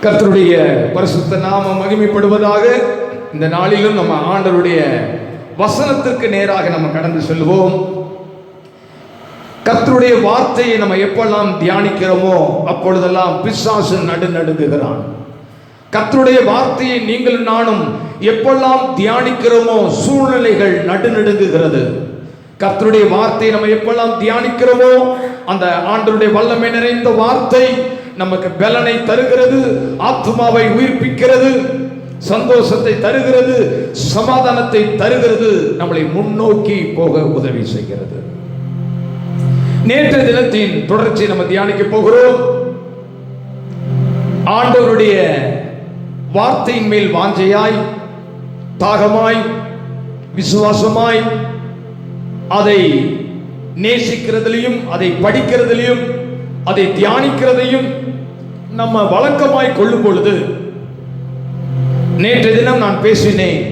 கர்த்தருடைய பரிசுத்த நாமம் மகிமைப்படுவதாக. இந்த நாளிலும் நம்ம ஆண்டவருடைய வசனத்திற்கு நேராக நம்ம கடந்து செல்வோம். கர்த்தருடைய வார்த்தையை நம்ம எப்பெல்லாம் தியானிக்கிறோமோ அப்பொழுதெல்லாம் பிசாசு நடுநடுங்குகிறான். கர்த்தருடைய வார்த்தையை நீங்களும் நானும் எப்பெல்லாம் தியானிக்கிறோமோ சூழ்நிலைகள் நடுநடுங்குகிறது. கர்த்தருடைய வார்த்தையை நம்ம எப்பெல்லாம் தியானிக்கிறோமோ அந்த ஆண்டவருடைய வல்லமை நிறைந்த வார்த்தை நமக்கு பலனை தருகிறது, ஆத்துமாவை உயிர்ப்பிக்கிறது, சந்தோஷத்தை தருகிறது, சமாதானத்தை தருகிறது, நம்மளை முன்னோக்கி போக உதவி செய்கிறது. நேற்றைய தினத்தின் தொடர்ச்சி நம்ம தியானிக்க போகிறோம். ஆண்டவருடைய வார்த்தையின் மேல் வாஞ்சையாய், தாகமாய், விசுவாசமாய் அதை நேசிக்கிறதிலையும், அதை படிக்கிறதிலையும், அதை தியானிக்கிறதையும் நம்ம வழக்கமாய் கொள்ளும் பொழுது, நேற்றைய தினம் நான் பேசினேன்,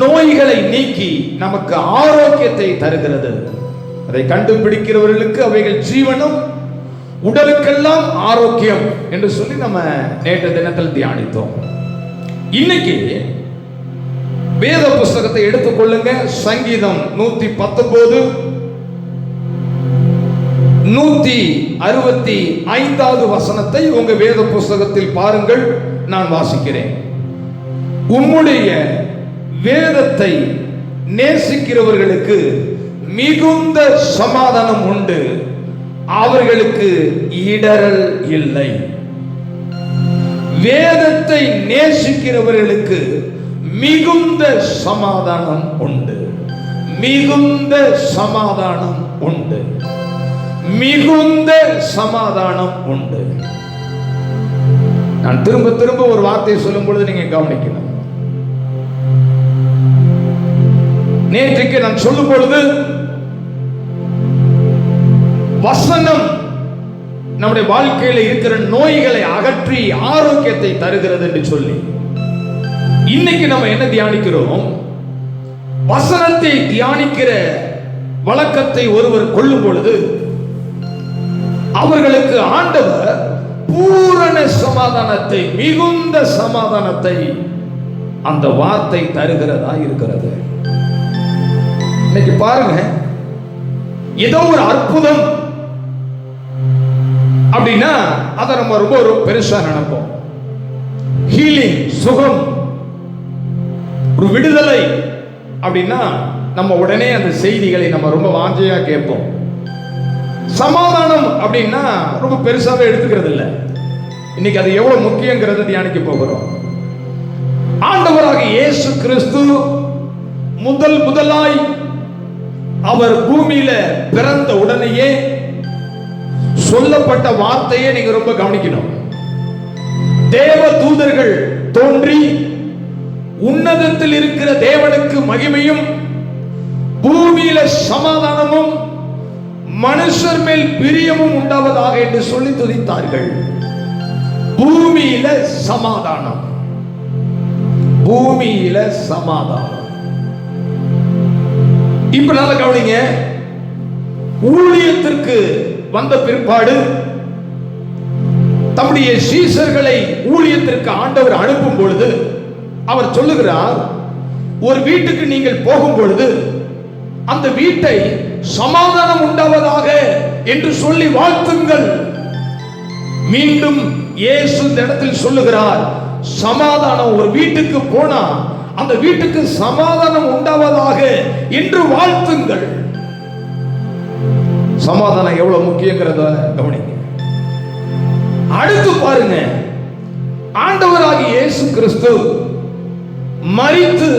நோய்களை நீக்கி நமக்கு ஆரோக்கியத்தை தருகிறது. அதை கண்டுபிடிக்கிறவர்களுக்கு அவைகள் ஜீவனும், உடலுக்கெல்லாம் ஆரோக்கியம் என்று சொல்லி நம்ம நேற்றைய தினத்தில் தியானித்தோம். இன்னைக்கு வேத புஸ்தகத்தை எடுத்துக்கொள்ளுங்க. சங்கீதம் 119 165வது வசனத்தை உங்க வேத புஸ்தகத்தில் பாருங்கள். நான் வாசிக்கிறேன். உம்முடைய வேதத்தை நேசிக்கிறவர்களுக்கு மிகுந்த சமாதானம் உண்டு, அவர்களுக்கு இடரல் இல்லை. வேதத்தை நேசிக்கிறவர்களுக்கு மிகுந்த சமாதானம் உண்டு, மிகுந்த சமாதானம் உண்டு, மிகுந்த சமாதானம் உண்டு. நான் திரும்ப திரும்ப ஒரு வார்த்தையை சொல்லும் பொழுது நீங்க கவனிக்கணும். நேற்றுக்கு நான் சொல்லும் பொழுது வசனம் நம்முடைய வாழ்க்கையில இருக்கிற நோய்களை அகற்றி ஆரோக்கியத்தை தருகிறது என்று சொல்லி, இன்னைக்கு நம்ம என்ன தியானிக்கிறோம்? வசனத்தை தியானிக்கிற வழக்கத்தை ஒருவர் கொள்ளும் பொழுது அவர்களுக்கு ஆண்டவர் பூரண சமாதானத்தை, மிகுந்த சமாதானத்தை அந்த வார்த்தை தருகிறதா இருக்கிறது. இன்னைக்கு பாருங்க, ஏதோ ஒரு அற்புதம் அப்படின்னா அதை நம்ம ரொம்ப பெருசா நினைப்போம். ஹீலிங், சுகம், ஒரு விடுதலை அப்படின்னா நம்ம உடனே அந்த செய்திகளை நம்ம ரொம்ப வாஞ்சையா கேட்போம். சமாதானம் அப்படின்னா ரொம்ப பெருசாவே எடுத்துக்கிறது இல்லை. இன்னைக்கு அது எவ்வளவு முக்கியங்கிறத தியானிக்க போகிறோம். ஆண்டவராக இயேசு கிறிஸ்து முதலாய் அவர் பூமியில பிறந்த உடனேயே சொல்லப்பட்ட வார்த்தையை நீங்க ரொம்ப கவனிக்கணும். தேவ தூதர்கள் தோன்றி உன்னதத்தில் இருக்கிற தேவனுக்கு மகிமையும், பூமியில சமாதானமும், மனுஷர் மேல் பிரியமும் உண்டாவதாக என்று சொல்லி துதித்தார்கள். பூமியில சமாதானம், பூமியில சமாதானம். இப்ப நல்லா கவனிங்க. ஊழியத்திற்கு வந்த பிற்பாடு தம்முடைய சீஷர்களை ஊழியத்திற்கு ஆண்டவர் அனுப்பும் பொழுது அவர் சொல்லுகிறார், ஒரு வீட்டுக்கு நீங்கள் போகும் பொழுது அந்த வீட்டை சமாதானம் உண்டாவதாக என்று சொல்லி வாழ்த்துங்கள். மீண்டும் இயேசு இந்த இடத்தில் சொல்லுகிறார், சமாதானம், ஒரு வீட்டுக்கு போனா அந்த வீட்டுக்கு சமாதானம் உண்டாவதாக என்று வாழ்த்துங்கள். சமாதானம் எவ்வளவு முக்கியங்கிறத கவனிங்க. அடுத்து பாருங்க, ஆண்டவராகிய இயேசு கிறிஸ்து மரித்து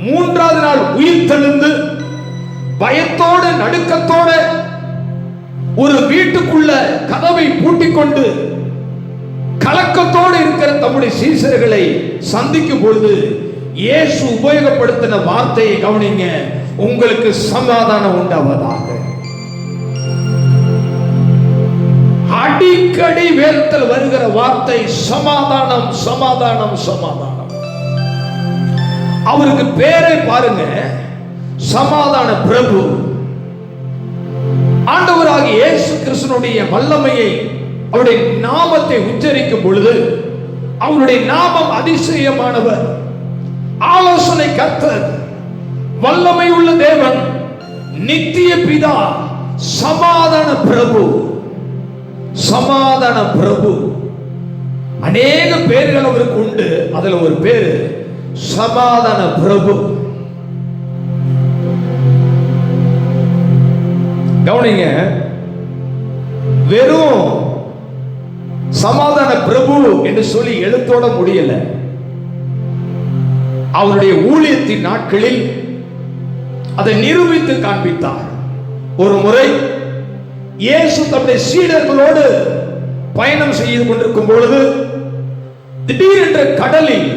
மூன்றாவது நாள் உயிர் தெழுந்து பயத்தோடு நடுக்கத்தோடு ஒரு வீட்டுக்குள்ள கதவை பூட்டிக் கொண்டு கலக்கத்தோடு இருக்கிற தம்முடைய சீசர்களை சந்திக்கும் பொழுது இயேசு உபயோகப்படுத்தின வார்த்தையை கவனிங்க. உங்களுக்கு சமாதானம் உண்டாவதாக. அடிக்கடி வேதத்தில் வருகிற வார்த்தை சமாதானம், சமாதானம், சமாதானம். அவருக்கு பேரை பாருங்க, சமாதான பிரபு. ஆண்டவராகிய இயேசு கிறிஸ்துவினுடைய வல்லமையை, அவருடைய நாமத்தை உச்சரிக்கும் பொழுது அவருடைய நாமம் அதிசயமானவர், ஆலோசனை கர்த்தர், வல்லமை உள்ள தேவன், நித்திய பிதா, சமாதான பிரபு. சமாதான பிரபு. அநேக பேர்கள் அவருக்கு உண்டு. அதுல ஒரு பேரு சமாதான பிரபு. கவனிங்க, வெறும் சமாதான பிரபு என்று சொல்லி எழுத்தோட முடியல. அவருடைய ஊழியத்தின் நாட்களில் அதை நிரூபித்து காண்பித்தார். ஒரு முறை இயேசு தம்முடைய சீடர்களோடு பயணம் செய்து கொண்டிருக்கும் பொழுது திடீரென்று கடலில்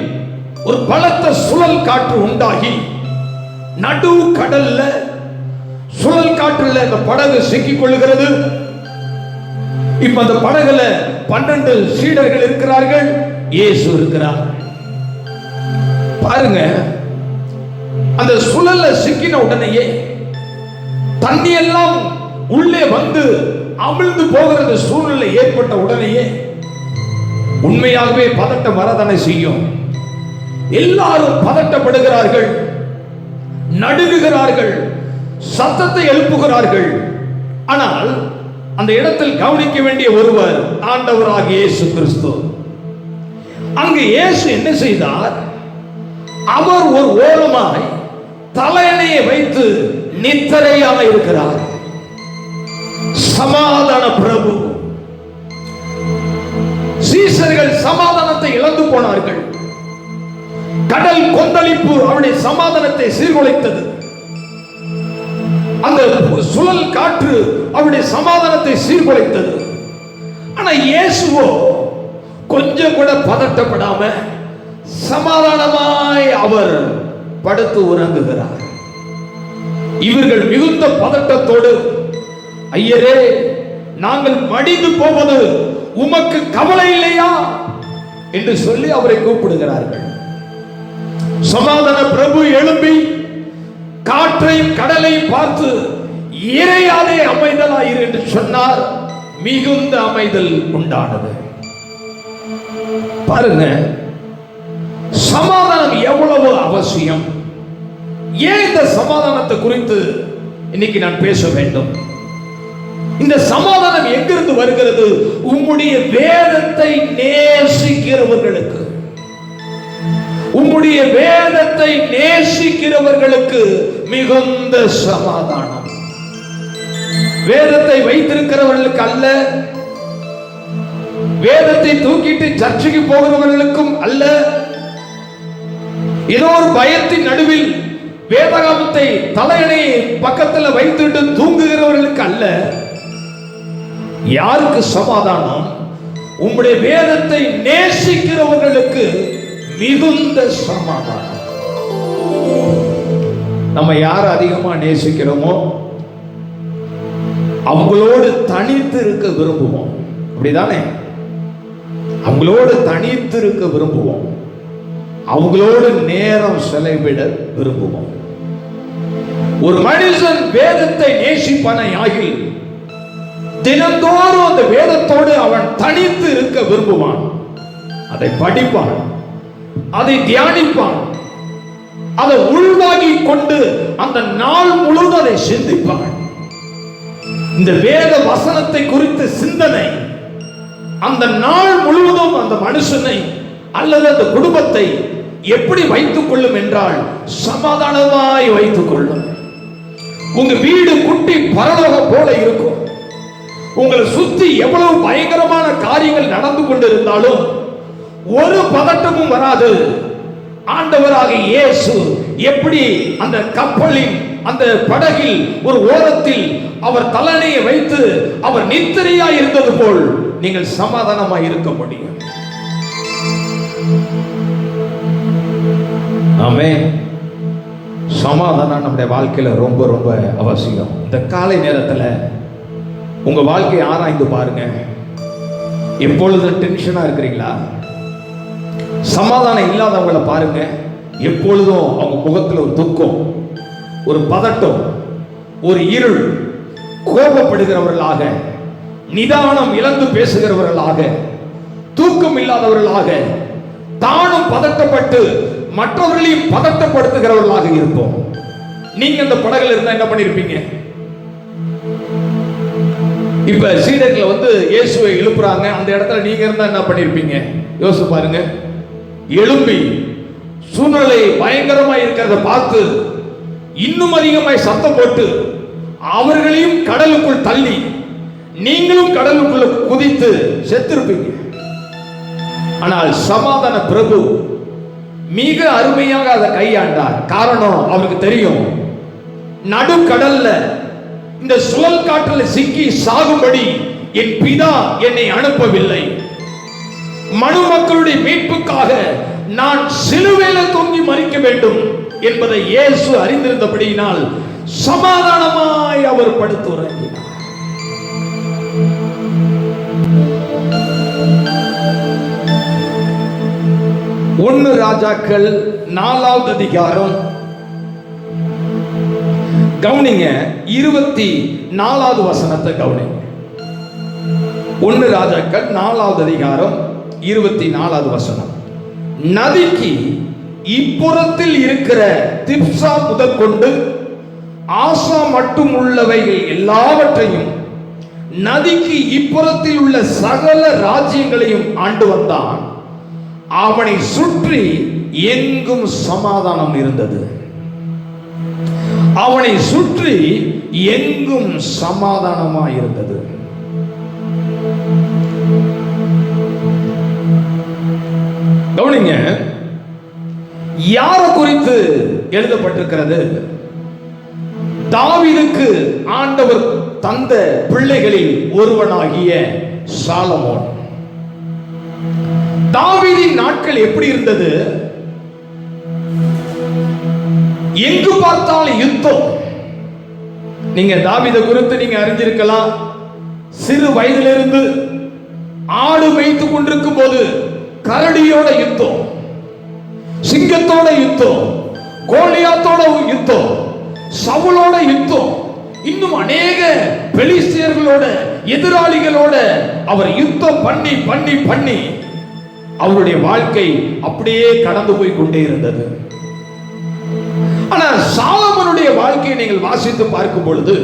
ஒரு பலத்த சுழல் காற்று உண்டாகி, நடு கடல்ல சுழல் காற்றுல அந்த படகு சிக்கிக் கொள்ளுகிறது. இப்ப அந்த படகுல 12 சீடர்கள் இருக்கிறார்கள், இயேசு இருக்கிறார். பாருங்க, அந்த சுழல்ல சிக்கின உடனேயே தண்ணி எல்லாம் உள்ளே வந்து அமிழ்ந்து போகிறது. சூழ்நிலை ஏற்பட்ட உடனேயே உண்மையாகவே பதட்டம் வரதானே செய்யும். எல்லாரும் பதட்டப்படுகிறார்கள், நடுங்குகிறார்கள், சத்தத்தை எழுப்புகிறார்கள். ஆனால் அந்த இடத்தில் கவனிக்க வேண்டிய ஒருவர் ஆண்டவராகிய இயேசு கிறிஸ்து. அங்கு இயேசு என்ன செய்தார்? அவர் ஒரு ஓரமாய் தலையணையை வைத்து நித்திரையாக இருக்கிறார். சமாதான பிரபு. சீசர்கள் சமாதானத்தை இழந்து போனார்கள். கடல் கொந்தளிப்பு அவருடைய சமாதானத்தை சீர்குலைத்தது. அந்த சுழல் காற்று அவருடைய சமாதானத்தை சீர்குலைத்தது. ஆனா இயேசுவோ கொஞ்சம் கூட பதட்டப்படாம சமாதானமாய் அவர் படுத்து உறங்குகிறார். இவர்கள் மிகுந்த பதட்டத்தோடு, ஐயரே, நாங்கள் மடிந்து போவது உமக்கு கவலை இல்லையா என்று சொல்லி அவரை கூப்பிடுகிறார்கள். சமாதான பிரபு எழும்பி காற்றையும் கடலையும் பார்த்து, இறையாதே, அமைதலாயிரு என்று சொன்னார். மிகுந்த அமைதல் உண்டானது. பாருங்க, சமாதானம் எவ்வளவு அவசியம். ஏன் இந்த சமாதானத்தை குறித்து இன்னைக்கு நான் பேச வேண்டும்? இந்த சமாதானம் எங்கிருந்து வருகிறது? உம்முடைய வேதத்தை நேசிக்கிறவர்களுக்கு, உம்முடைய வேதத்தை நேசிக்கிறவர்களுக்கு மிகுந்த சமாதானம். வேதத்தை வைத்திருக்கிறவர்களுக்கு அல்ல, வேதத்தை தூக்கிட்டு சர்ச்சைக்கு போகிறவர்களுக்கும் அல்ல, ஏதோ ஒரு பயத்தின் நடுவில் வேதாகமத்தை தலையணையை பக்கத்தில் வைத்துட்டு தூங்குகிறவர்களுக்கு அல்ல. யாருக்கு சமாதானம்? உம்முடைய வேதத்தை நேசிக்கிறவர்களுக்கு மிகுந்த சமாதானம். நம்ம யார் அதிகமா நேசிக்கிறோமோ அவங்களோடு தனித்து இருக்க விரும்புவோம். அப்படிதானே? அவங்களோடு தனித்து இருக்க விரும்புவோம். அவங்களோடு நேரம் செலவிட விரும்புவோம். ஒரு மனுஷன் வேதத்தை நேசிப்பான ஆகில் தினந்தோறும் அந்த வேதத்தோடு அவன் தனித்து இருக்க விரும்புவான். அதை படிப்பான், அதை தியானிப்பான், அதை உள்வாங்கி கொண்டு அந்த நாள் முழுவதும் அதை சிந்திப்பான். இந்த வேத வசனத்தை குறித்த சிந்தனை அந்த நாள் முழுவதும் அந்த மனுஷனை அல்லது அந்த குடும்பத்தை எப்படி வைத்துக் கொள்ளும் என்றால் சமாதானமாய் வைத்துக் கொள்ளும். உங்க வீடு குட்டி பரலோகம் போல இருக்கும். உங்களை சுத்தி எவ்வளவு பயங்கரமான காரியங்கள் நடந்து கொண்டிருந்தாலும் ஒரு பதட்டமும் வராது. ஆண்டவராக இயேசு எப்படி அந்த கப்பலின் அந்த படகில் ஒரு ஓரத்தில் அவர் தலையணையை வைத்து அவர் நித்திரையாய் இருந்தது போல் நீங்கள் சமாதானமாய் இருக்க முடியும். ஆமென். சமாதானம் நம்முடைய வாழ்க்கையில ரொம்ப ரொம்ப அவசியம். இந்த காலை நேரத்துல உங்க வாழ்க்கையை ஆராய்ந்து பாருங்க. எப்பொழுது டென்ஷனா இருக்கிறீங்களா? சமாதானம் இல்லாதவங்களை பாருங்க. எப்பொழுதும் அவங்க முகத்துல ஒரு துக்கம், ஒரு பதட்டம், ஒரு இருள், கோபப்படுகிறவர்களாக, நிதானம் இழந்து பேசுகிறவர்களாக, தூக்கம் இல்லாதவர்களாக, தானும் பதட்டப்பட்டு மற்றவர்களையும் பதட்டப்படுத்துகிறவர்களாக இருப்போம். நீங்க அந்த படகுல இருந்தா என்ன பண்ணிருப்பீங்க? இப்ப சீடர்கள் இயேசுவை எழுப்புறாங்க. அந்த இடத்துல நீங்க இருந்தா என்ன பண்ணிருப்பீங்க? யோசிச்சு பாருங்க. எழும்பி சூழ்நிலை பயங்கரமா இருக்கிறத பார்த்து இன்னும் அதிகமாய் சத்தம் போட்டு அவர்களையும் கடலுக்குள் தள்ளி நீங்களும் கடலுக்குள்ள குதித்து செத்திருப்பீங்க. ஆனால் சமாதான பிரபு மிக அருமையாக அதை கையாண்டார். காரணம், அவருக்கு தெரியும், நடுக்கடல்ல இந்த சுழல் காற்றில் சிக்கி சாகும்படி என் பிதா என்னை அனுப்பவில்லை. மனு மக்களுடைய மீட்புக்காக நான் சிலுவையில் தொங்கி மரிக்க வேண்டும் என்பதை இயேசு அறிந்திருந்தபடியினால் சமாதானமாய் அவர் படுத்து உறங்கினார். ஒன்னு ராஜாக்கள் 4வது அதிகாரம் கவனிங்க, 24வது வசனத்தை கவனிங்க. 1 ராஜாக்கள் 4வது அதிகாரம் 24வது வசனம். நதிக்கு இப்புறத்தில் இருக்கிற திப்சா முதற்கொண்டு ஆசா மட்டும் உள்ளவைகள் எல்லாவற்றையும் நதிக்கு இப்புறத்தில் உள்ள சகல ராஜ்யங்களையும் ஆண்டு வந்தான். அவனை சுற்றி எங்கும் சமாதானம் இருந்தது. அவனை சுற்றி எங்கும் சமாதானமாய் இருந்தது. கவனிங்க, யாரை குறித்து எழுதப்பட்டிருக்கிறது? தாவீதுக்கு ஆண்டவர் தந்த பிள்ளைகளில் ஒருவனாகிய சாலமோன். தாவீதின் நாட்கள் எப்படி இருந்தது? எங்கு பார்த்தாலும் யுத்தம். நீங்க தாவீதை குறித்து நீங்க அறிஞ்சிருக்கலாம். சிறு வயதிலிருந்து ஆடு வைத்துக் கொண்டிருக்கும் போது கரடியோட யுத்தம், சிங்கத்தோட யுத்தம், கோலியாத்தோட யுத்தம், சவுலோட யுத்தம், இன்னும் அநேக பெலிஸ்தியர்களோட எதிராளிகளோட அவர் யுத்தம் பண்ணி பண்ணி பண்ணி அவருடைய வாழ்க்கை அப்படியே கடந்து போய் கொண்டே இருந்தது. ஆனா சாலமோனுடைய வாழ்க்கையை நீங்கள் வாசித்து பார்க்கும் பொழுது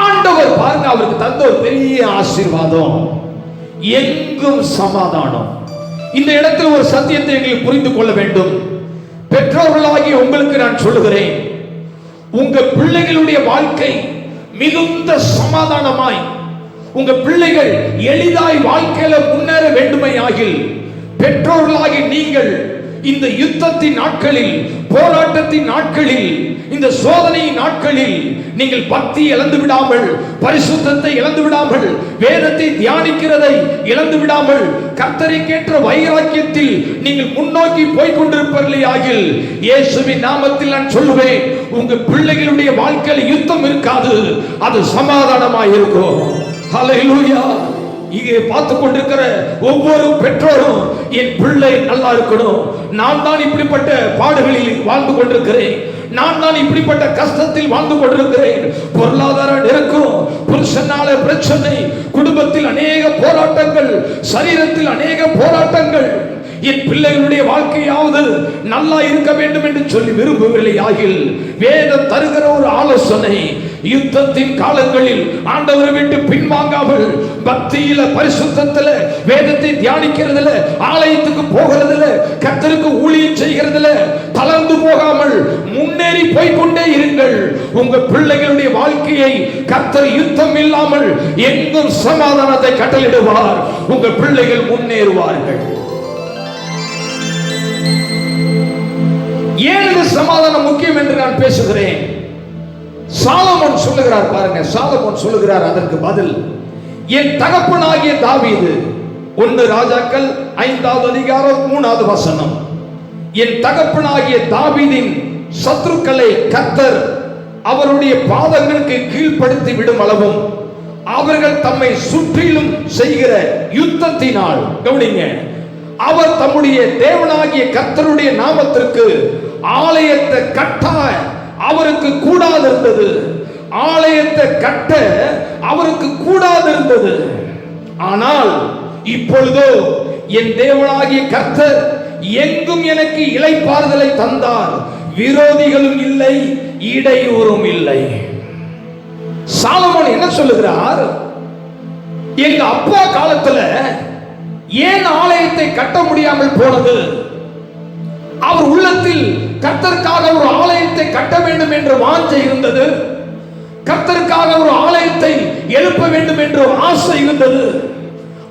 ஆண்டவர் பாருங்க, அவருக்கு தந்த ஒரு பெரிய ஆசீர்வாதம், எங்கும் சமாதானம். இந்த இடத்தில் ஒரு சத்தியத்தை நீங்கள் புரிந்து கொள்ள வேண்டும். பெற்றோர்களாகிய உங்களுக்கு நான் சொல்லுகிறேன், உங்க பிள்ளைகளுடைய வாழ்க்கை மிகுந்த சமாதானமாய், உங்க பிள்ளைகள் எளிதாய் வாழ்க்கையில முன்னேற வேண்டுமையாகில் பெற்றோர்களாகி நீங்கள் இந்த யுத்தத்தின் நாட்களில், போராட்டத்தின் நாட்களில், இந்த சோதனையின் நாட்களில் நீங்கள் பக்தி இழந்து விடாமல், பரிசுத்தத்தை இழந்து விடாமல், வேதத்தை தியானிக்கிறதை இழந்து விடாமல், கர்த்தருக்கேற்ற வைராக்கியத்தில் நீங்கள் முன்னோக்கி போய் கொண்டிருப்பீர்களே ஆகில் இயேசுவின் நாமத்தில் நான் சொல்லுவேன், உங்க பிள்ளைகளுடைய வாழ்க்கையில் யுத்தம் இருக்காது, அது சமாதானமாய் இருக்கும். ஹல்லேலூயா. இங்கே பார்த்து கொண்டிருக்கிற ஒவ்வொரு பெற்றோரும் என் பிள்ளை நல்லா இருக்கணும், நான் தான் இப்படிப்பட்ட பாடுகளில் வாழ்ந்து கொண்டிருக்கிறேன், நான் தான் இப்படிப்பட்ட கஷ்டத்தில் வாழ்ந்து கொண்டிருக்கிறேன், பொருளாதார நெருக்கம், புருஷனால பிரச்சனை, குடும்பத்தில் அநேக போராட்டங்கள், சரீரத்தில் அநேக போராட்டங்கள், என் பிள்ளைகளுடைய வாழ்க்கையாவது நல்லா இருக்க வேண்டும் என்று சொல்லி விரும்பவில்லை ஆகில் வேதம் தருகிற ஒரு ஆலோசனை, யுத்தத்தின் காலங்களில் ஆண்டவரை விட்டு பின்வாங்காமல் பக்தியில, பரிசுத்தத்துல, வேதத்தை தியானிக்கிறதுல, ஆலயத்துக்கு போகிறதுல, கர்த்தருக்கு ஊழியம் செய்கிறதுல தளர்ந்து போகாமல் முன்னேறி போய்கொண்டே இருங்கள். உங்க பிள்ளைகளுடைய வாழ்க்கையை கர்த்தர் யுத்தம் இல்லாமல் எங்கும் சமாதானத்தை கட்டளையிடுவார். உங்க பிள்ளைகள் முன்னேறுவார்கள். ஏன் இந்த சமாதானம் முக்கியம் என்று நான் பேசுகிறேன்? சாலமோன் சொல்லுகிறார் பாருங்க, சாலமோன் சொல்லுகிறார் அதற்கு பதில், என் தகப்பனாகிய தாவீது 1 ராஜாக்கள் 5வது அதிகாரம் 3வது வசனம். என் தகப்பனாகிய தாவீதின் சத்துருக்களை கர்த்தர் அவருடைய பாதங்களுக்கு கீழ்ப்படுத்தி விடும் அளவும் அவர்கள் தம்மை சுற்றிலும் செய்கிற யுத்தத்தினால், கவனிங்க, அவர் தம்முடைய தேவனாகிய கர்த்தருடைய நாமத்திற்கு ஆலயத்தை கட்ட அவருக்கு கூடாது இருந்தது. ஆலயத்தை கட்ட அவருக்கு கூடாது இருந்தது. ஆனால் இப்பொழுதோ என் தேவனாகிய கர்த்தர் எங்கும் எனக்கு இளைப்பாறுதலை தந்தார். விரோதிகளும் இல்லை, இடையூறும் இல்லை. சாலமோன் என்ன சொல்லுகிறார்? எங்க அப்பா காலத்துல ஏன் ஆலயத்தை கட்ட முடியாமல் போனது? அவர் உள்ளத்தில் கர்த்தருக்காக ஒரு ஆலயத்தை கட்ட வேண்டும் என்ற வாஞ்சை இருந்தது. கர்த்தருக்காக ஒரு ஆலயத்தை எழுப்ப வேண்டும் என்ற ஆசை இருந்தது.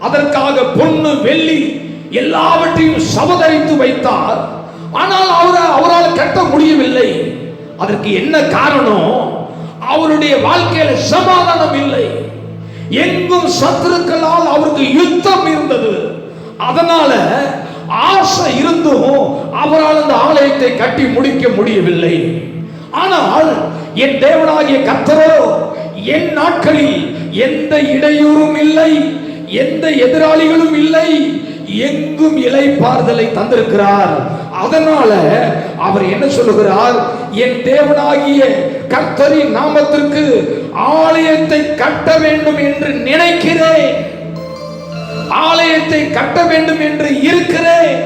அதற்காக பொன்னு வெள்ளி எல்லாவற்றையும் சபதரித்து வைத்தார். ஆனால் அவரால் கட்ட முடியவில்லை. அதற்கு என்ன காரணம்? அவருடைய வாழ்க்கையில சமாதானம் இல்லை. எங்கும் சத்துருக்களால் அவருக்கு யுத்தம் இருந்தது. அதனால ஆசை இருந்தும் அவரால் அந்த ஆலயத்தை கட்டி முடிக்க முடியவில்லை. ஆனால் என் தேவனாகிய கர்த்தரோ என் நாட்களில் எந்த இடையூறும் இல்லை, எந்த எதிராளிகளும் இல்லை, எங்கும் இளைப்பாறுதலை தந்திருக்கிறார். அதனால அவர் என்ன சொல்லுகிறார்? என் தேவனாகிய கர்த்தரின் நாமத்திற்கு ஆலயத்தை கட்ட வேண்டும் என்று நினைக்கிறேன், ஆலயத்தை கட்ட வேண்டும் என்று இருக்கிறேன்.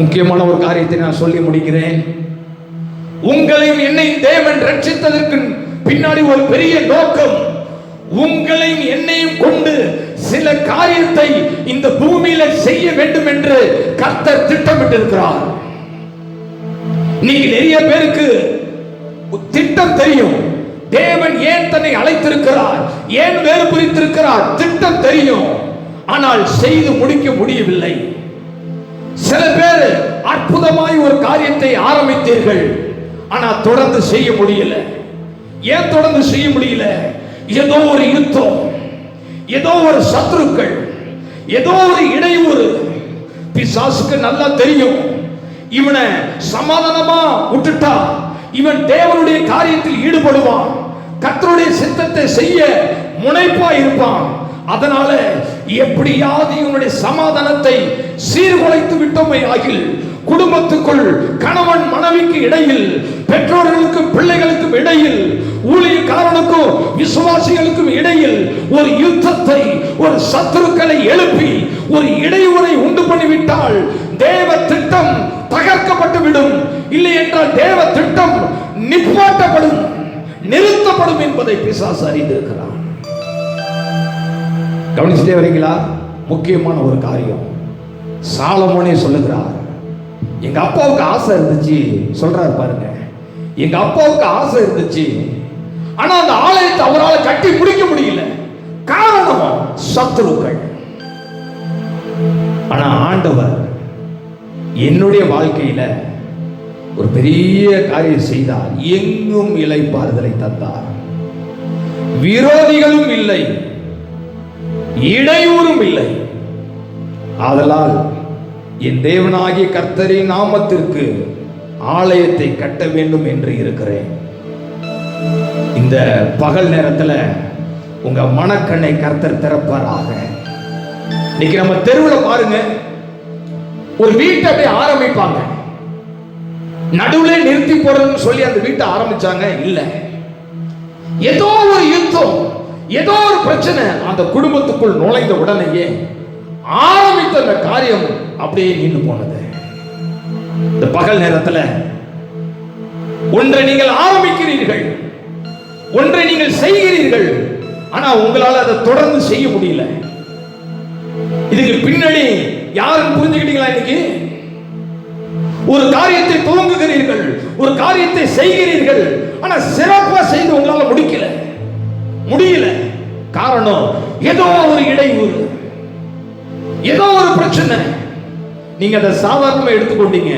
முக்கியமான ஒரு காரியத்தை நான் சொல்லி முடிக்கிறேன். உங்களையும் என்னையும் தேவன் ரட்சித்ததற்கு பின்னாடி ஒரு பெரிய நோக்கம். உங்களையும் என்னையும் கொண்டு சில காரியத்தை இந்த பூமியில செய்ய வேண்டும் என்று கர்த்தர் திட்டமிட்டிருக்கிறார். இன்னைக்கு நிறைய பேருக்கு திட்டம் தெரியும். தேவன் ஏன் தன்னை அழைத்திருக்கிறார், ஏன் வேறு பிரித்திருக்கிறார், திட்டம் தெரியும். ஆனால் செய்து முடிக்க முடியவில்லை. சில பேர் அற்புதமாய் ஒரு காரியத்தை ஆரம்பித்தீர்கள், ஆனா தொடர்ந்து செய்ய முடியல. ஏன் தொடர்ந்து செய்ய முடியல? ஏதோ ஒரு யுத்தம், ஏதோ ஒரு சத்துருக்கள், ஏதோ ஒரு இடையூறு. பிசாசுக்கு நல்லா தெரியும், இவனை சமாதானமா விட்டுட்டா இவன் தேவனுடைய காரியத்தில் ஈடுபடுவான், கர்த்தருடைய சித்தத்தை செய்ய முனைப்பா இருப்பான். அதனால எப்படியாவது இவனுடைய சமாதானத்தை சீர்குலைத்து விட்டோமே ஆகில், குடும்பத்துக்குள் கணவன் மனைவிக்கு இடையில், பெற்றோர்களுக்கும் பிள்ளைகளுக்கும் இடையில், ஊழியக்காரனுக்கும் விசுவாசிகளுக்கும் இடையில் ஒரு யுத்தத்தை, ஒரு சத்துருக்களை எழுப்பி ஒரு இடையூறை உண்டு பண்ணிவிட்டால் தேவ திட்டம் தகர்க்கப்பட்டு விடும். இல்லை என்றால் தேவ திட்டம் நிப்பாட்டப்படும், நிறுத்தப்படும் என்பதை பிசாசு அறிந்திருக்கிறான். கவனிச்சுட்டே வரீங்களா? முக்கியமான ஒரு காரியம் சாலமோனே சொல்லுகிறார். எங்க அப்பாவுக்கு ஆசை இருந்துச்சு, சொல்றாரு பாருங்க. எங்க அப்பாவுக்கு ஆசை இருந்துச்சு, ஆனா அந்த ஆலயத்தை அவரால் கட்டி முடிக்க முடியல. காரணம் சத்துருக்கள். ஆனா ஆண்டவர் என்னுடைய வாழ்க்கையில ஒரு பெரிய காரியம் செய்தார். எங்கும் இளைப்பாறுதலை தந்தார். விரோதிகளும் இல்லை, இடையூறும் இல்லை. ஆதலால் என் தேவனாகிய கர்த்தரின் நாமத்திற்கு ஆலயத்தை கட்ட வேண்டும் என்று இருக்கிறேன். இந்த பகல் நேரத்துல உங்க மனக்கண்ணை கர்த்தர் திறப்பாராக. இன்னைக்கு நம்ம தெருவில் பாருங்க, ஒரு வீட்டை அப்படியே ஆரம்பிப்பாங்க, நடுவுல நிறுத்தி போறதுன்னு சொல்லி அந்த வீட்டை ஆரம்பிச்சாங்க. இல்ல, ஏதோ ஒரு யுத்தம், ஏதோ ஒரு பிரச்சனை அந்த குடும்பத்துக்குள் நுழைந்த உடனேயே ஆரம்பித்த அந்த காரியம் அப்படியே நின்று போனது. இந்த பகல் நேரத்தில் ஒன்றை நீங்கள் ஆரம்பிக்கிறீர்கள், ஒன்றை நீங்கள் செய்கிறீர்கள், ஆனா உங்களால் அதை தொடர்ந்து செய்ய முடியல. இதுக்கு பின்னாடி யாரும் புரிஞ்சுக்கிட்டீங்களா? இன்னைக்கு ஒரு காரியத்தை துவங்குகிறீர்கள், ஒரு காரியத்தை செய்கிறீர்கள், ஆனா சிறப்பா செய்து உங்களால முடியல. காரணம் ஏதோ ஒரு இடையூறு, ஏதோ ஒரு பிரச்சனை. நீங்க அதை சாதாரணமா எடுத்துக்கொண்டீங்க.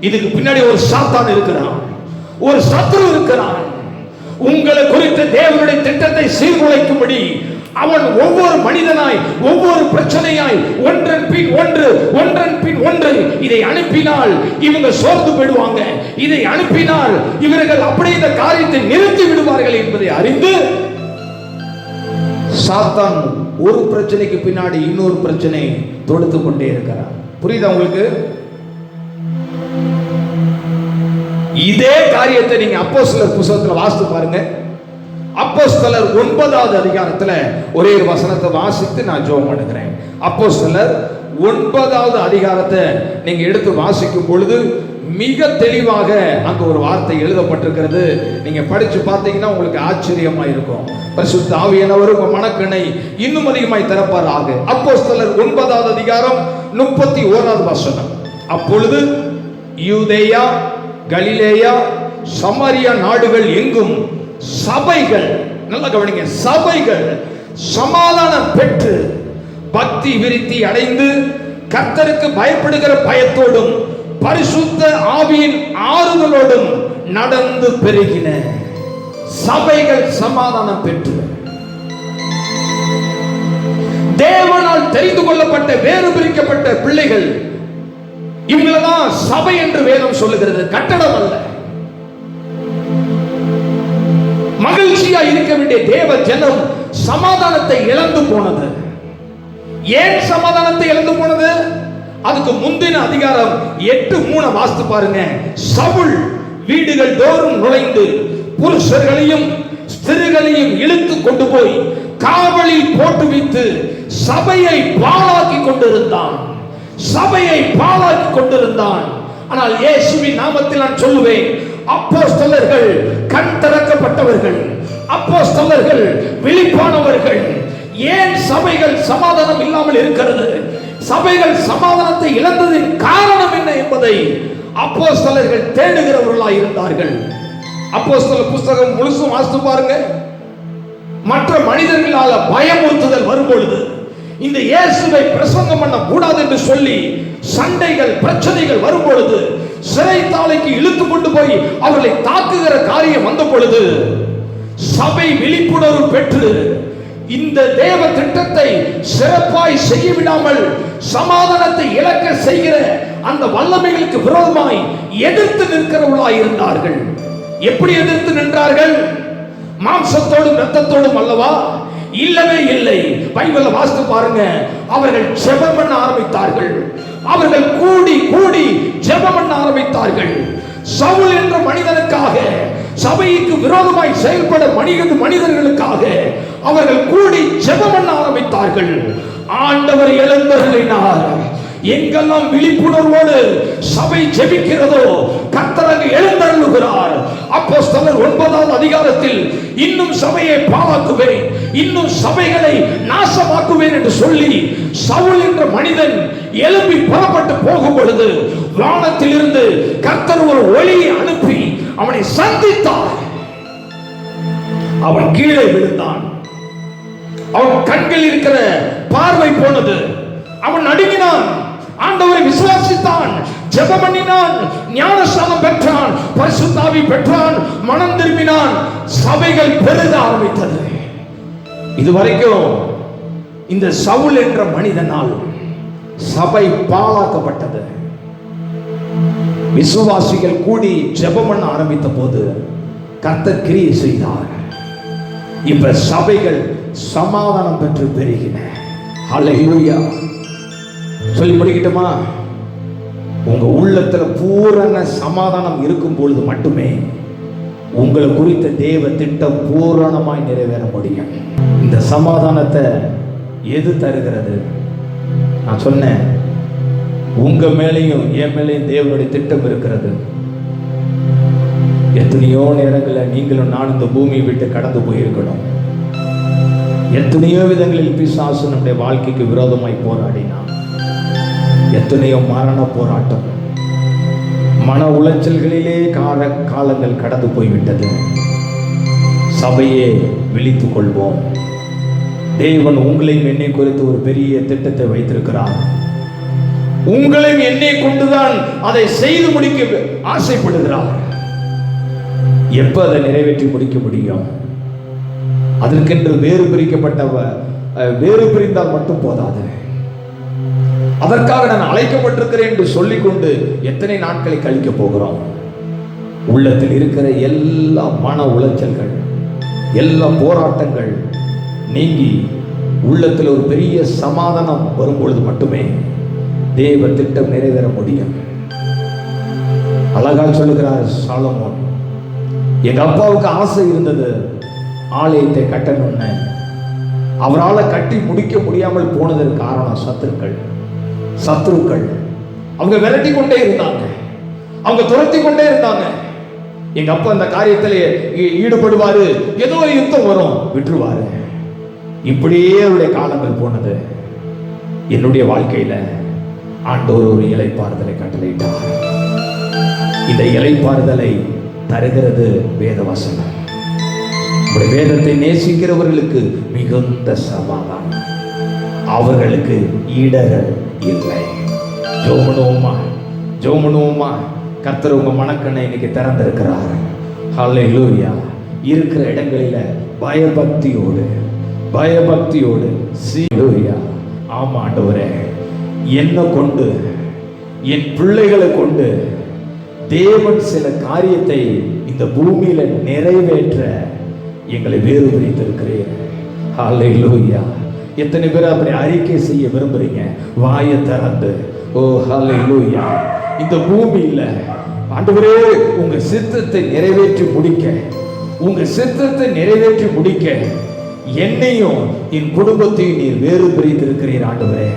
இதுக்கு பின்னாடி ஒரு சாத்தான் இருக்கிறான், ஒரு சத்துரு இருக்கிறான். உங்களை குறித்த தேவனுடைய திட்டத்தை சீர்குலைக்கும்படி அவன் ஒவ்வொரு மனிதனாய் ஒவ்வொரு பிரச்சனையாய் ஒன்றன் பின் ஒன்று ஒன்றன் பின் ஒன்று இதை அனுப்பினால் இவங்க சோர்ந்து போயிடுவாங்க, இதை அனுப்பினால் இவர்கள் அப்படியே இந்த காரியத்தை நிறுத்தி விடுவார்கள் என்பதை அறிந்து சாத்தான் ஒரு பிரச்சனைக்கு பின்னாடி இன்னொரு பிரச்சனை தொடுத்து கொண்டே இருக்கிறார். புரியுதா உங்களுக்கு? இதே காரியத்தை நீங்க அப்போஸ்தலர் புத்தகத்துல வாசித்து பாருங்க. அப்போஸ்தலர் 9வது அதிகாரத்துல ஒரே ஒரு வசனத்தை வாசித்து நான் ஜெபம் பண்ணுகிறேன். அப்போஸ்தலர் 9வது அதிகாரத்தை நீங்க எடுத்து வாசிக்கும் பொழுது மிக தெளிவாக அங்க ஒரு வார்த்தை எழுதப்பட்டிருக்கிறது. நீங்க படிச்சு பார்த்தீங்கன்னா உங்களுக்கு ஆச்சரியமா இருக்கும். பரிசுத்த ஆவியானவர் உங்க மனக்கண்ணை இன்னும் அதிகமாய் திறப்பாராக. அப்போஸ்தலர் 9வது அதிகாரம் 31வது வசனம். அப்பொழுது யூதேயா, கலிலேயா, சமாரியா நாடுகள் எங்கும் சபைகள், நல்ல கவனிங்க, சபைகள் சமாதானம் பெற்று பக்தி விருத்தி அடைந்து கர்த்தருக்கு பயப்படுகிற பயத்தோடும் பரிசுத்த ஆவியின் ஆறுதலோடும் நடந்து பெருகின. சபைகள் சமாதானம் பெற்று தேவனால் தெரிந்து கொள்ளப்பட்ட வேறு பிரிக்கப்பட்ட பிள்ளைகள், இவங்களதான் சபை என்று வேதம் சொல்லுகிறது, கட்டடம் அல்ல. மகிழ்ச்சியா இருக்க வேண்டிய தேவ ஜனம் சமாதானத்தை இழந்து போனது. ஏன் சமாதானத்தை இழந்து போனது? அதுக்கு முந்தின அதிகாரம் 8:3 வாசித்து பாருங்க. சவுல் வீடுகள் தோறும் நுழைந்து புருஷர்களையும் ஸ்திரீகளையும் இழுத்து கொண்டு போய் காவலில் போட்டு வைத்து சபையை பாழாக்கி கொண்டிருந்தான். சபையை பாழாக்கி கொண்டிருந்தான். ஆனால் இயேசுவின் நாமத்தில் நான் சொல்லுவேன், அப்போஸ்தலர்கள் கண் திறக்கப்பட்டவர்கள், அப்போஸ்தலர்கள் விழிப்பானவர்கள். ஏன் சபைகள் சமாதானம் இல்லாமல் இருக்கிறது? சபைகள் சமாதானத்தை இழந்ததின் காரணம் என்ன என்பதை அப்போஸ்தலர்கள் தேடுகிறவர்களாய் இருந்தார்கள். அப்போஸ்தலர் புத்தகம் முழுசும் வாசித்து பாருங்க. மற்ற மனிதர்களால பயமுறுத்துதல் வரும்பொழுது, இந்த இயேசுவை பிரசங்கம் பண்ண கூடாது என்று சொல்லி சண்டைகள் பிரச்சனைகள் வரும்பொழுது, சிறைத்தாளைக்கு இழுத்து கொண்டு போய் அவர்களை தாக்குகிற காரியம் வந்த பொழுது, சபை விழிப்புணர்வு பெற்று இந்த தேவ திட்டத்தை சிறப்பாய் செய்ய விடாமல் சமாதானத்தை இழக்க செய்கிற அந்த வல்லமைகளுக்கு விரோதமாய் எதிர்த்து நிற்கிறவர்களாய் இருந்தார்கள். எப்படி எதிர்த்து நின்றார்கள்? மாம்சத்தோடும் இரத்தத்தோடும் அல்லவா? இல்லவே இல்லை. பைபிளை வாசித்து பாருங்க. அவர்கள் ஜெபம் பண்ண ஆரம்பித்தார்கள். அவர்கள் கூடி கூடி ஜெபம் பண்ண ஆரம்பித்தார்கள். சவுல் என்ற மனிதனுக்காக, சபைக்கு விரோதமாய் செயல்பட மனிதர்களுக்காக அவர்கள் கூடி ஜெபம் பண்ண ஆரம்பித்தார்கள். ஆண்டவர் எழுந்தருளினார். எங்கெல்லாம் விழிப்புணர்வோடு சபை ஜெபிக்கிறதோ கர்த்தர் அங்கு எழுந்தருளுகிறார். அப்போஸ்தலர் 9வது அதிகாரத்தில் இன்னும் சபையை பாழாக்குவேன், இன்னும் சபைகளை நாசமாக்குவேன் என்று சொல்லி சவுல் என்ற மனிதன் எழும்பி புறப்பட்டு போகும் பொழுது வானத்தில் இருந்து கர்த்தர் ஒரு ஒளியை அனுப்பி அவனை சந்தித்தார். அவன் கீழே விழுந்தான். அவன் கண்கள் இருக்கிற பார்வை போனது. அவன் நடுங்கினான். ஆண்டவரை விசுவாசித்தான், ஜெபம் பண்ணினான், ஞானஸ்நானம் பெற்றான், பரிசுத்த ஆவி பெற்றான், மனம் திரும்பினான். சபைகள் பெருக ஆரம்பித்தது. இதுவரைக்கும் இந்த சவுல் என்ற மனிதனால் சபை பாழாக்கப்பட்டது. விசுவாசிகள் கூடி ஜெபம் பண்ண ஆரம்பித்த போது கர்த்தர் கிரியை செய்தார். இப்ப சபைகள் சமாதானம் பெற்று பெருகின. ஹல்லேலூயா. சொல்லி முடிக்கட்டுமா? உங்க உள்ளத்துல பூரண சமாதானம் இருக்கும் பொழுது மட்டுமே உங்களை குறித்த தேவ திட்டம் பூரணமாய் நிறைவேற முடியும். இந்த சமாதானத்தை எது தருகிறது? நான் சொன்னேன், உங்க மேலையும் என் மேலையும் தேவனுடைய திட்டம் இருக்கிறது. எத்தனையோ நேரங்களில் நீங்களும் நான் இந்த பூமியை விட்டு கடந்து போயிருக்கணும். எத்தனையோ விதங்களில் பிசாசு நம்முடைய வாழ்க்கைக்கு விரோதமாய் போராடினான். எத்தனையோ மரண போராட்டம், மன உளைச்சல்களிலே காலங்கள் கடந்து போய்விட்டது. சபையே விழித்துக் கொள்வோம். தேவன் உங்களையும் என்னை குறித்து ஒரு பெரிய திட்டத்தை வைத்திருக்கிறார். உங்களையும் என்னை கொண்டுதான் அதை செய்து முடிக்க ஆசைப்படுகிறார். எப்ப அதை நிறைவேற்றி முடிக்க முடியும்? அதற்கென்று வேறு பிரிந்தால் மட்டும் போதாது. அதற்காக நான் அழைக்கப்பட்டிருக்கிறேன் என்று சொல்லிக்கொண்டு எத்தனை நாட்களை கழிக்க போகிறோம்? உள்ளத்தில் இருக்கிற எல்லா மன உளைச்சல்கள், எல்லா போராட்டங்கள் நீங்கி உள்ளத்தில் ஒரு பெரிய சமாதானம் வரும்பொழுது மட்டுமே தேவ திட்டம் நிறைவேற முடியும். அழகா சொல்லுகிறார் சாலமோன், எங்க அப்பாவுக்கு ஆசை இருந்தது ஆலயத்தை கட்டணும்னு. அவரால் கட்டி முடிக்க முடியாமல் போனதற்கு காரணம் சத்துருக்கள். அவங்க விரட்டி கொண்டே இருந்தாங்க, அவங்க துரத்தி கொண்டே இருந்தாங்க. எங்க அப்பா அந்த காரியத்தில் ஈடுபடுவாரு, ஏதோ ஒரு யுத்தம் வரும், விட்டுருவாரு. இப்படியே அவருடைய காலங்கள் போனது. என்னுடைய வாழ்க்கையில ஆண்டவர் ஒரு இளைப்பாறுதலை கட்டளையிட்டார். இந்த இளைப்பாறுதலை தருகிறது வேத வசனம். வேதத்தை நேசிக்கிறவர்களுக்கு மிகுந்த சமாதானம், அவர்களுக்கு இடர்கள் இல்லை. ஜோமனுமா கர்த்தர் உங்க மனக்கண்ணை இன்னைக்கு திறந்திருக்கிறார். ஹல்லேலூயா. இருக்கிற இடங்களில பயபக்தியோடு சீலூயா. ஆமா ஆண்டவரே, என்னை கொண்டு என் பிள்ளைகளை கொண்டு தேவன் சில காரியத்தை இந்த பூமியில நிறைவேற்ற எங்களை வேறு பிரித்திருக்கிறேன். ஹல்லேலூயா. எத்தனை பேர் அப்படி அறிக்கை செய்ய விரும்புறீங்க? வாயை திறந்து ஓ ஹல்லேலூயா. இந்த பூமியில ஆண்டவரே உங்க சித்தத்தை நிறைவேற்றி முடிக்க என்னையும் என் குடும்பத்தையும் நீர் வேறு பிரித்திருக்கிறீர் ஆண்டவரே.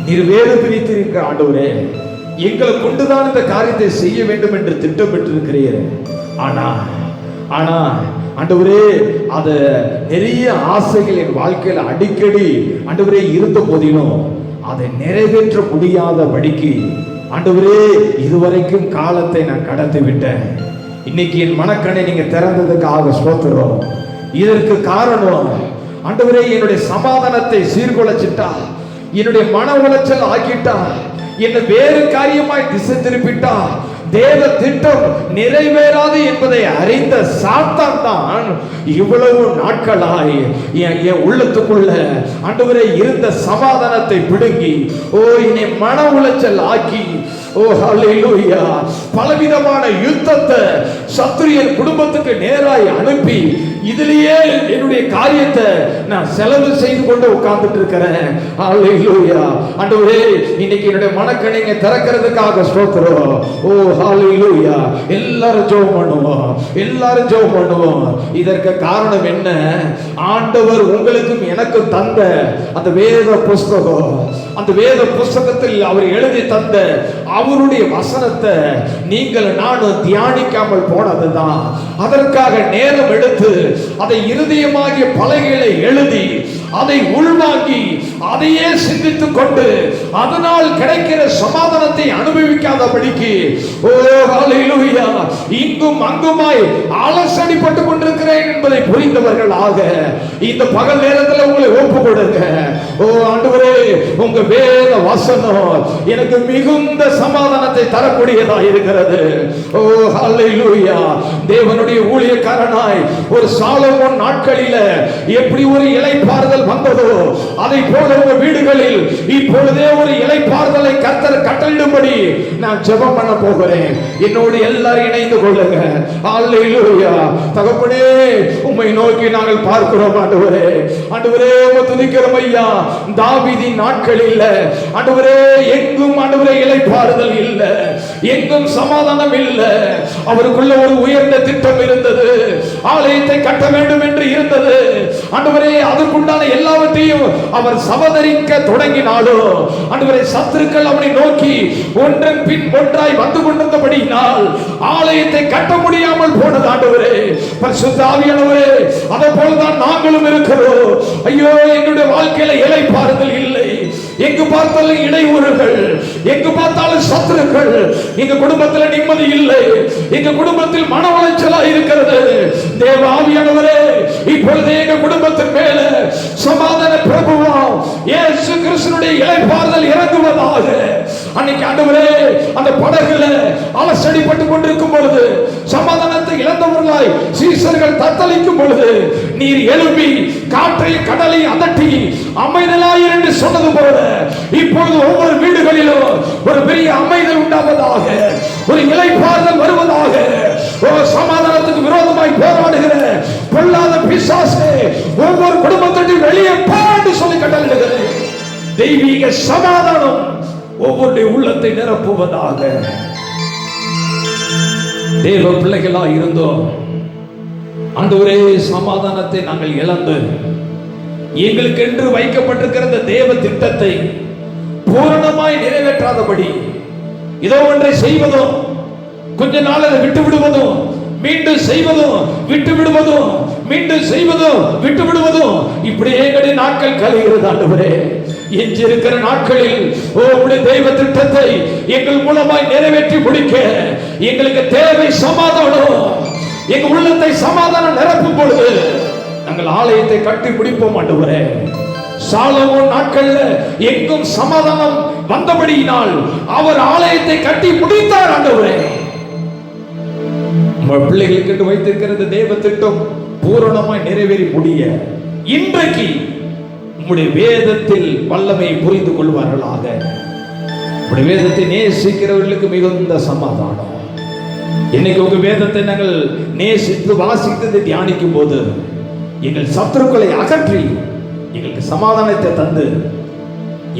நீர் வேறு பிரித்திருக்கிற ஆண்டவரே, எங்களை கொண்டுதான் இந்த காரியத்தை செய்ய வேண்டும் என்று திட்டமிட்டிருக்கிறீர். ஆனா ஆண்டவரே, அத நிறைய ஆசைகள் என் வாழ்க்கையில் அடிக்கடி ஆண்டவரே இருந்த போதிலும் அதை நிறைவேற்ற முடியாதபடிக்கு ஆண்டவரே இதுவரைக்கும் காலத்தை நான் கடத்தி விட்டேன். இன்னைக்கு என் மனக்கண்ணை நீங்க திறந்ததுக்காக ஸ்தோத்திரம். இதற்கு காரணம் ஆண்டவரே, என்னுடைய சமாதானத்தை சீர்குலைச்சிட்டா, என்னுடைய மன உளைச்சல் ஆக்கிட்டா, என்னை வேறு காரியமாய் திசை திருப்பிட்டா, தேவ திட்டம் நிறைவேறாது என்பதை அறிந்த சாத்தான் தான் இவ்வளவு நாட்களாய் என் உள்ளத்துக்குள்ள ஆண்டவரே இருந்த சமாதானத்தை பிடுங்கி என்னை மன உளைச்சல் ஆக்கி ஹல்லேலூயா பலவிதமான யுத்தத்தை சத்துரியன் குடும்பத்துக்கு நேராய் அனுப்பி இதிலேயே என்னுடைய காரியத்தை நான் செலவு செய்து கொண்டு உட்கார்ந்துட்டு இருக்கிறேன். ஹல்லேலூயா. ஆண்டவரே, இன்னைக்கு என்னுடைய மனக்கண்ணையை திறக்கிறதுக்காக ஸ்தோத்திரம். ஹல்லேலூயா. எல்லாரும் ஜெபம் பண்ணுவோம். இதற்கு காரணம் என்ன? ஆண்டவர் உங்களுக்கும் எனக்கும் தந்த அந்த வேத புஸ்தகத்தில் அவர் எழுதி தந்த அவருடைய வசனத்தை நீங்கள் நானும் தியானிக்காமல் போனதுதான். அதற்காக நேரம் எடுத்து அதை இருதயமாகிய பலகைகளை எழுதி அதை உள்வாங்கி அதையே சிந்தித்துக் கொண்டு அதனால் கிடைக்கிற சமாதானத்தை அனுபவிக்காதபடிக்கு ஹல்லேலூயா இங்கும் அங்குமாய் அலசடிப்பட்டு கொண்டிருக்கிறேன் என்பதை புரிந்தவர்களாக இந்த பகல் நேரத்தில் உங்களை ஒப்பு கொடுங்க. ஆண்டவரே, உங்க வேத வசனம் எனக்கு மிகுந்த சமாதானத்தை தரக்கூடியதா இருக்கிறது. ஹல்லேலூயா. தேவனுடைய ஊழியக்காரனாய் ஒரு சாலமோன் நாட்களில எப்படி ஒரு இளைப்பாறுதல் வந்ததோ அதை போல உங்க வீடுகளில் இப்பொழுதே ஒரு இளைப்பாறுதலை கர்த்தர் கட்டளையிடும்படி நான் ஜெபம் பண்ண போகிறேன். என்னோடு எல்லாரும் இணைந்து கொள்ளுங்க. ஹல்லேலூயா. தகப்பனே, உம்மை நோக்கி நாங்கள் பார்க்கிறோம். ஆண்டவரே உம்மை துதிக்கிறோம் ஐயா. தாவீதின் நாட்களில் ஆண்டவரே எங்கும் ஆண்டவரே இளைப்பாறுதல் இல்லை, எங்கும் சமாதானம் இல்லை. அவருக்குள்ள ஒரு உயர்ந்த திட்டம் இருந்தது, ஆலயத்தை கட்ட வேண்டும் என்று இருந்தது. ஆண்டவரே, அதற்குண்டான எல்லாவற்றையும் அவர் சபதரிக்க தொடங்கினாலும் ஆண்டவரே சத்துருக்கள் அவனை நோக்கி ஒன்றன் பின் ஒன்றாய் வந்து கொண்டிருந்தபடியினால் ஆலயத்தை கட்ட முடியாமல் போனது. ஆண்டவரே, பரிசுத்த ஆவியானவரே, அதே போலதான் நாங்களும் இருக்கிறோம். ஐயோ, எங்களுடைய வாழ்க்கையில இளைப்பாறுதல் இல்லை. எங்கு பார்த்தாலும் இடையூறுகள், எங்கு பார்த்தாலும் சத்துருக்கள். எங்க குடும்பத்தில் நிம்மதி இல்லை, எங்க குடும்பத்தில் மன உளைச்சலா இருக்கிறது. தேவ ஆவியானவரே, இப்பொழுது எங்க குடும்பத்தின் மேல சமாதான பிரபுவாம் இயேசு கிறிஸ்துவினுடைய இளைப்பாறுதல் இறங்குவதாக. அன்னைக்கு ஆண்டவரே அந்த படகுல அலசடிப்பட்டு கொண்டிருக்கும் பொழுது, சமாதானத்தை இழந்தவர்களாய் சீசர்கள் தத்தளிக்கும் பொழுது, நீர் எழுப்பி காற்றை கடலை அதட்டி அமைதலாய் என்று சொன்னது போல, இப்பொழுது ஒவ்வொரு வீடுகளிலும் ஒரு பெரிய அமைதல் உண்டாவதாக, ஒரு இளைப்பாறுதல் வருவதாக. சமாதானத்துக்கு விரோதமாய் போராடுகிற பொல்லாத பிசாசே, ஒவ்வொரு குடும்பத்திற்கு வெளியே பாண்டு சொல்லி கட்டளையிடுகிறேன். தெய்வீக சமாதானம் ஒவ்வொருடைய உள்ளத்தை நிரப்புவதாக. தேவ பிள்ளைகளா இருந்தோம் ஆண்டவரே, சமாதானத்தை நாங்கள் இழந்து எங்களுக்கு என்று வைக்கப்பட்டிருக்கிற தேவ திட்டத்தை பூரணமாய் நிறைவேற்றாதபடி இதோ ஒன்றை செய்வதும், கொஞ்ச நாள் அதை விட்டு விடுவதும், மீண்டும் செய்வதும், விட்டு விடுவதும், மீண்டும் செய்வதும், விட்டு விடுவதும், இப்படியே எங்களுடைய நாட்கள் கழிகிறது. ஆண்டவரே, எஞ்சிருக்கிற நாட்களில் உம்முடைய தெய்வ திட்டத்தை எங்கள் மூலமாய் நிறைவேற்றி முடிக்க எங்களுக்கு தேவை சமாதானம். எங்க உள்ளத்தை சமாதானம் நிரப்பும் பொழுது நாங்கள் ஆலயத்தை கட்டி முடிப்போம். ஆண்டவரே, சாலமோன் நாட்கள்ல எங்கும் சமாதானம் வந்தபடியினால் அவர் ஆலயத்தை கட்டி முடித்தார். ஆண்டவரே, பிள்ளைகளுக்கு வைத்திருக்கிறது தேவ திட்டம் பூரணமாய் நிறைவேறி முடிய இன்றைக்கு உம்முடைய வேதத்தில் வல்லமையை புரிந்து கொள்வார்களாக. உம்முடைய வேதத்தை நேசிக்கிறவர்களுக்கு மிகுந்த சமாதானம். இன்னைக்கு உங்க வேதத்தை நாங்கள் நேசித்து வாசித்து தியானிக்கும் போது எங்கள் சத்துருக்களை அகற்றி எங்களுக்கு சமாதானத்தை தந்து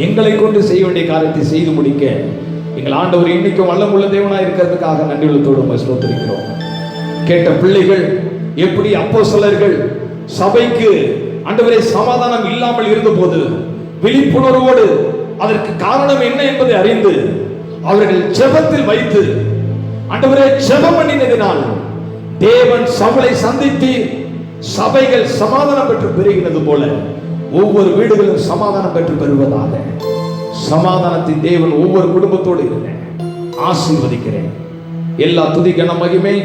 எங்களை கொண்டு செய்ய வேண்டிய காரியத்தை செய்து முடிக்க எங்கள் ஆண்டவர் இன்னைக்கும் வல்லமுள்ள தேவனாய் இருக்கிறதுக்காக நன்றியுள்ளத்தோடு ஸ்தோத்திரிக்கிறோம். கேட்ட பிள்ளைகள் எப்படி அப்போஸ்தலர்கள் சபைக்கு ஆண்டவரே சமாதானம் இல்லாமல் இருந்த போது விழிப்புணர்வோடு அதற்கு காரணம் என்ன என்பதை அறிந்து அவர்கள் ஜெபத்தில் வைத்து ஆண்டவரே ஜெபம் பண்ணினதினால் தேவன் சபையை சந்தித்து சபைகள் சமாதானம் பெற்று பெறுகிறது போல ஒவ்வொரு வீடுகளும் சமாதானம் பெற்று பெறுவதாக சமாதானத்தின் தேவன் ஒவ்வொரு குடும்பத்தோடு இருக்க ஆசீர்வதிக்கிறேன். எல்லா துதி கன மகிமை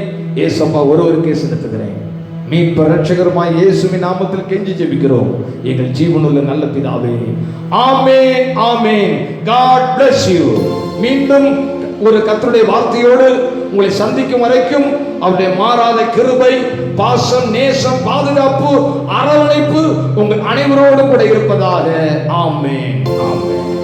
ஏசப்பா ஒருவருக்கே செலுத்துகிறேன். மீட்பர் இரட்சகருமாய் இயேசுவின் நாமத்தில் கெஞ்சி ஜெபிக்கிறோம் எங்கள் ஜீவனுள்ள நல்ல பிதாவே, ஆமென், ஆமென். God bless you. மீண்டும் ஒரு கர்த்தருடைய வார்த்தையோடு உங்களை சந்திக்கும் வரைக்கும் அவருடைய மாறாத கிருபை, பாசம், நேசம், பாதுகாப்பு, அரவணைப்பு உங்கள் அனைவரோடும் கூட இருப்பதாக. ஆமென், ஆமென்.